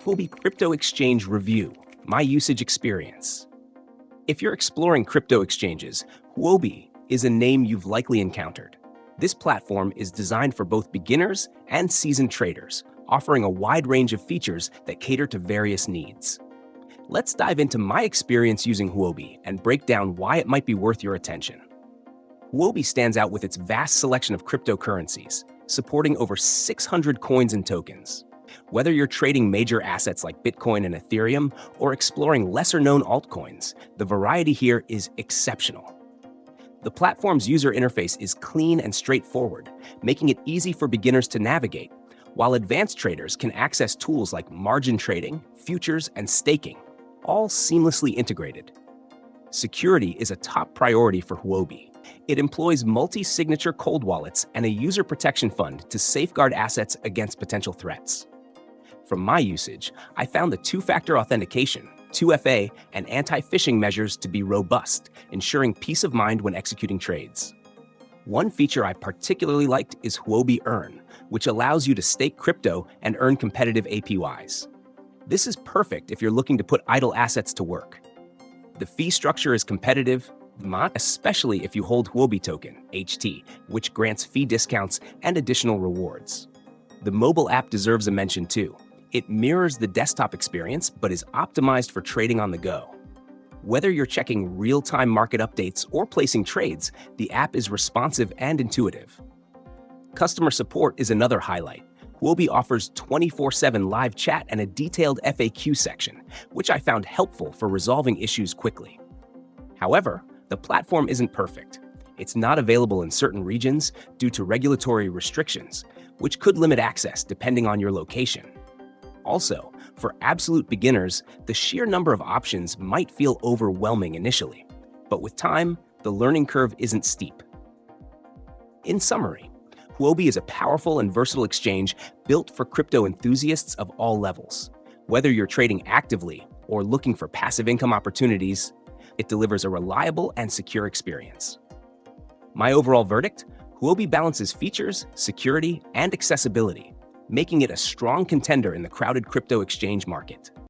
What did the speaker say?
Huobi Crypto Exchange Review, My Usage Experience. If you're exploring crypto exchanges, Huobi is a name you've likely encountered. This platform is designed for both beginners and seasoned traders, offering a wide range of features that cater to various needs. Let's dive into my experience using Huobi and break down why it might be worth your attention. Huobi stands out with its vast selection of cryptocurrencies, supporting over 600 coins and tokens. Whether you're trading major assets like Bitcoin and Ethereum or exploring lesser-known altcoins, the variety here is exceptional. The platform's user interface is clean and straightforward, making it easy for beginners to navigate, while advanced traders can access tools like margin trading, futures, and staking, all seamlessly integrated. Security is a top priority for Huobi. It employs multi-signature cold wallets and a user protection fund to safeguard assets against potential threats. From my usage, I found the two-factor authentication, 2FA, and anti-phishing measures to be robust, ensuring peace of mind when executing trades. One feature I particularly liked is Huobi Earn, which allows you to stake crypto and earn competitive APYs. This is perfect if you're looking to put idle assets to work. The fee structure is competitive, especially if you hold Huobi token, HT, which grants fee discounts and additional rewards. The mobile app deserves a mention too. It mirrors the desktop experience but is optimized for trading on the go. Whether you're checking real-time market updates or placing trades, the app is responsive and intuitive. Customer support is another highlight. Huobi offers 24/7 live chat and a detailed FAQ section, which I found helpful for resolving issues quickly. However, the platform isn't perfect. It's not available in certain regions due to regulatory restrictions, which could limit access depending on your location. Also, for absolute beginners, the sheer number of options might feel overwhelming initially, but with time, the learning curve isn't steep. In summary, Huobi is a powerful and versatile exchange built for crypto enthusiasts of all levels. Whether you're trading actively or looking for passive income opportunities, it delivers a reliable and secure experience. My overall verdict: Huobi balances features, security, and accessibility, making it a strong contender in the crowded crypto exchange market.